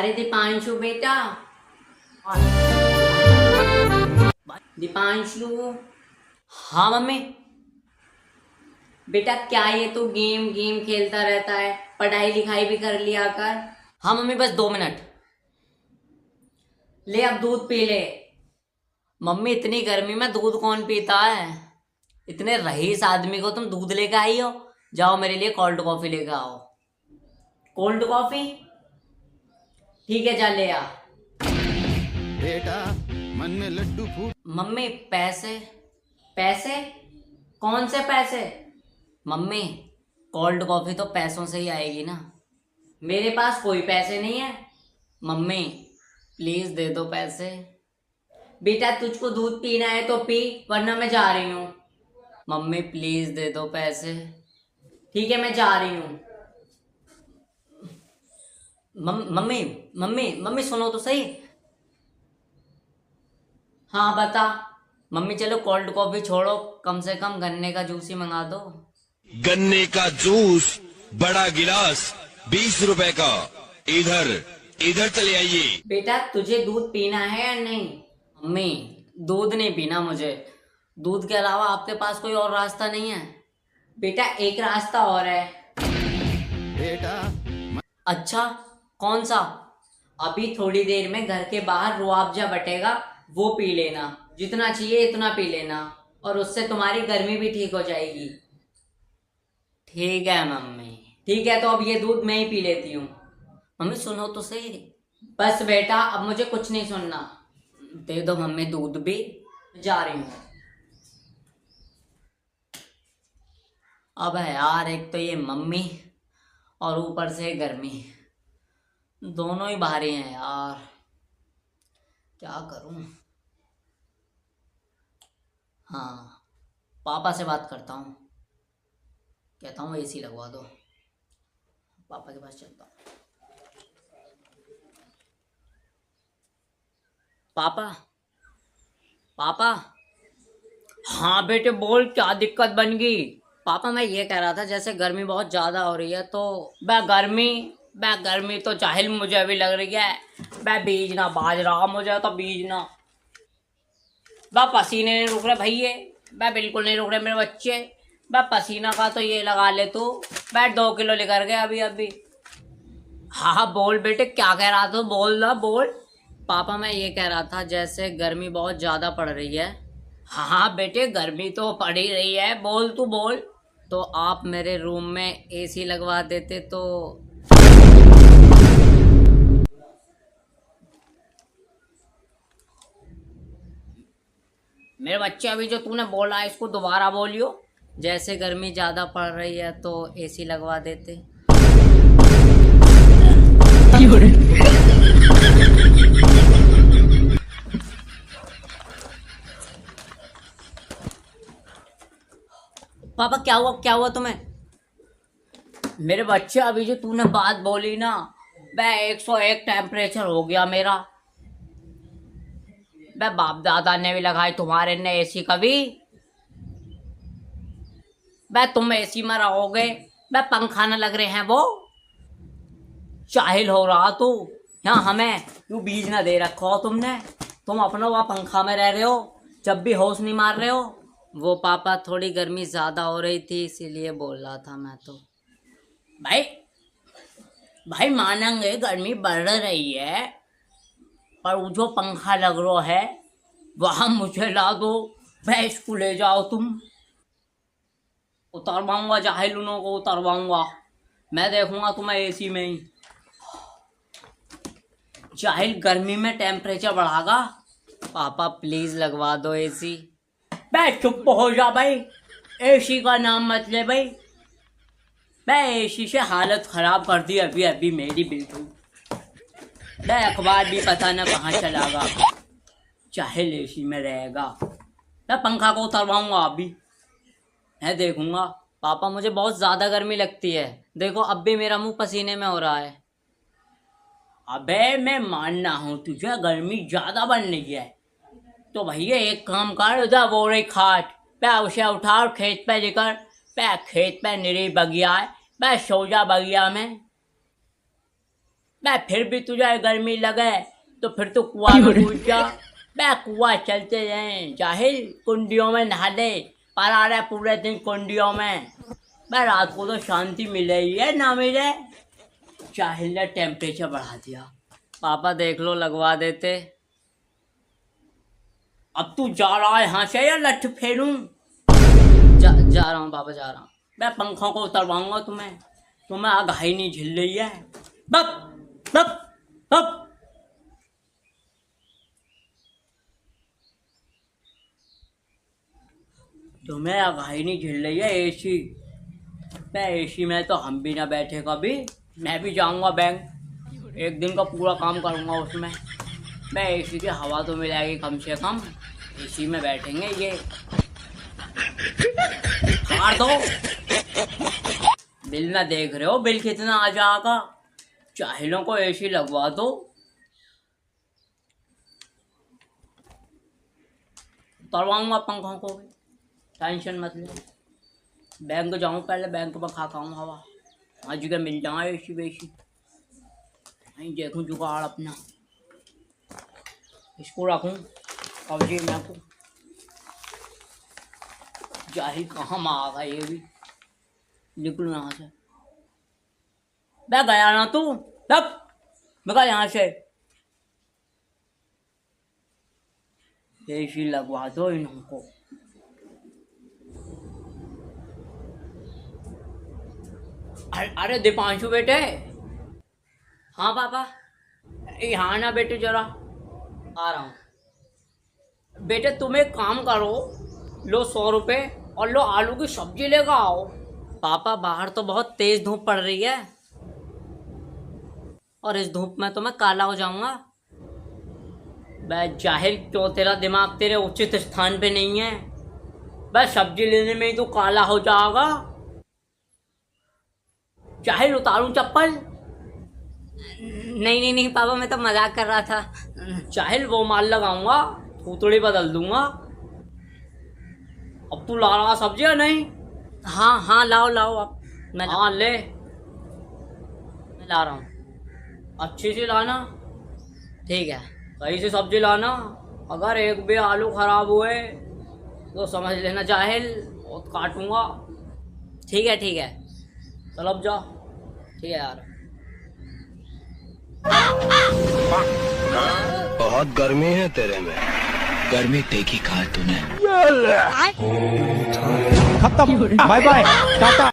अरे दीपांशु बेटा, दीपांशु। हाँ मम्मी। बेटा क्या ये तो गेम गेम खेलता रहता है, पढ़ाई लिखाई भी कर लिया कर। हाँ मम्मी, बस 2 मिनट। ले अब दूध पी ले। मम्मी इतनी गर्मी में दूध कौन पीता है। इतने रईस आदमी को तुम दूध लेकर आई हो। जाओ मेरे लिए कोल्ड कॉफी लेकर आओ। कोल्ड कॉफी ठीक है, जा ले आ। बेटा मन में लड्डू फूट। मम्मी पैसे? पैसे? कौन से पैसे? मम्मी कोल्ड कॉफी तो पैसों से ही आएगी ना। मेरे पास कोई पैसे नहीं है। मम्मी प्लीज दे दो पैसे। बेटा तुझको दूध पीना है तो पी, वरना मैं जा रही हूँ। मम्मी प्लीज दे दो पैसे। ठीक है मैं जा रही हूँ। मम्मी मम्मी मम्मी सुनो तो सही। हाँ बता। मम्मी चलो कोल्ड कॉफी छोड़ो, कम से कम गन्ने का जूस ही मंगा दो। गन्ने का जूस बड़ा गिलास 20 रुपए का। इधर इधर चले आइए। बेटा तुझे दूध पीना है या नहीं? मम्मी दूध नहीं पीना मुझे। दूध के अलावा आपके पास कोई और रास्ता नहीं है? बेटा एक रास्ता और है। बेटा अच्छा कौन सा? अभी थोड़ी देर में घर के बाहर रुआबजा बटेगा, वो पी लेना। जितना चाहिए इतना पी लेना, और उससे तुम्हारी गर्मी भी ठीक हो जाएगी। ठीक है मम्मी। ठीक है तो अब ये दूध मैं ही पी लेती हूँ। मम्मी सुनो तो सही। बस बेटा अब मुझे कुछ नहीं सुनना। दे दो मम्मी दूध भी। जा रही हूँ। अब है यार, एक तो ये मम्मी और ऊपर से गर्मी, दोनों ही भारी हैं यार। क्या करूं? हाँ पापा से बात करता हूँ, कहता हूँ एसी लगवा दो। पापा के पास चलता हूँ। पापा पापा। हाँ बेटे बोल, क्या दिक्कत बन गई? पापा मैं ये कह रहा था, जैसे गर्मी बहुत ज़्यादा हो रही है तो गर्मी तो चाहिल मुझे अभी लग रही है। बीजना बाज रहा मुझे तो बीजना। पसीने नहीं रुक रहे भैया। बिल्कुल नहीं रुक रहे मेरे बच्चे। पसीना का तो ये लगा ले तू। 2 किलो लेकर गए अभी अभी। हाँ हाँ बोल बेटे, क्या कह रहा था? बोल ना बोल। पापा मैं ये कह रहा था, जैसे गर्मी बहुत ज़्यादा पड़ रही है। हाँ हाँ बेटे गर्मी तो पड़ ही रही है, बोल तू बोल। तो आप मेरे रूम में एसी लगवा देते तो। मेरे बच्चे अभी जो तूने बोला है इसको दोबारा बोलियो। जैसे गर्मी ज़्यादा पड़ रही है तो एसी लगवा देते। पापा क्या हुआ तुम्हें? मेरे बच्चे अभी जो तूने बात बोली ना, 101 टेम्परेचर हो गया मेरा। बाप दादा ने भी लगाई, तुम्हारे ने एसी कभी? तुम एसी में रहोगे? पंखा न लग रहे हैं वो? चाहिल हो रहा तू। यहाँ हमें क्यों बीज ना दे रखा हो तुमने? तुम अपना वहाँ पंखा में रह रहे हो, जब भी होश नहीं मार रहे हो। वो पापा थोड़ी गर्मी ज़्यादा हो रही थी इसीलिए बोल रहा था मैं तो। भाई मानेंगे गर्मी बढ़ रही है, पर वो जो पंखा लग रहा है वहाँ मुझे ला दो। इसको ले जाओ तुम। उतरवाऊंगा जाहिलूनों को, उतरवाऊंगा। मैं देखूंगा तुम्हें एसी में ही। जाहिल गर्मी में टेम्परेचर बढ़ागा। पापा प्लीज लगवा दो एसी। चुप हो जा भाई, एसी का नाम मत ले भाई। एसी से हालत खराब कर दी अभी अभी मेरी बिल्कुल। अखबार भी पता न कहाँ चलागा, चाहे एसी में रहेगा। पंखा को उतरवाऊंगा अभी, मैं देखूंगा। पापा मुझे बहुत ज़्यादा गर्मी लगती है, देखो अब भी मेरा मुंह पसीने में हो रहा है। अबे मैं मानना हूँ तुझे गर्मी ज़्यादा बढ़ रही है, तो भैया एक काम कर, उधर वो रही खाट उसे उठा और खेत पे लेकर खेत पे निरी बगिया है, सो जा बगिया में। बे फिर भी तुझे गर्मी लगे तो फिर तो कुआं में कूद जा। बे कुआं चलते रहे जाहिल, कुंडियों में नहा ले, पर आ रहे पूरे दिन कुंडियों में। बे रात को तो शांति मिले ही है ना मिले। जाहिल ने टेम्परेचर बढ़ा दिया। पापा देख लो, लगवा देते। अब तू जा रहा है यहाँ से या लठ फेरूं? जा रहा हूँ पापा, जा रहा हूँ। मैं पंखों को उतरवाऊंगा तुम्हें आगाही नहीं झिल रही है। बप बप बप। तुम्हें आगाही नहीं झिल रही है एसी। मैं एसी में तो हम भी ना बैठे कभी। मैं भी जाऊंगा बैंक, एक दिन का पूरा काम करूंगा उसमें। मैं एसी की हवा तो मिलेगी कम से कम। एसी में बैठेंगे ये। मार दो। बिल ना देख रहे हो बिल कितना आ जाएगा? जाहिलों को एसी लगवा दो। करवाऊंगा पंखों को भी, टेंशन मत ले। बैंक जाऊं पहले, बैंक में खाता हूँ हवा। आज जगह मिल जाए एसी वेसी। नहीं देखूं जुगाड़ अपना, इसको रखूं कब्जे में को। जाहिल कहाँ में आ गया ये भी। निकलूं यहाँ से। मैं गया ना तू तब, मैं यहाँ से। एसी लगवा दो इनको। अरे दीपांशु बेटे। हाँ पापा। यहाँ ना बेटे जरा, आ रहा हूँ। बेटे तुम एक काम करो, लो 100 रुपये और लो आलू की सब्जी लेकर आओ। पापा बाहर तो बहुत तेज धूप पड़ रही है, और इस धूप में तो मैं काला हो जाऊंगा। बस जाहिल, क्यों तेरा दिमाग तेरे उचित स्थान पे नहीं है? बस सब्जी लेने में ही तो काला हो जाएगा। जाहिल उतारूं चप्पल? नहीं पापा, मैं तो मजाक कर रहा था। जाहिल वो माल लगाऊंगा, थूथड़ी बदल दूंगा। अब तू ला रहा सब्जी या नहीं? हाँ लाओ अब। मैं हाँ ले, मैं ला रहा हूँ। अच्छी सी लाना, ठीक है? सही से सब्जी लाना। अगर एक भी आलू खराब हुए तो समझ लेना जाहिल, बहुत काटूंगा। ठीक है चल अब जा। ठीक है यार। बहुत गर्मी है तेरे में। गर्मी देखी कहा तूने। खत्म, बाय बाय, टाटा।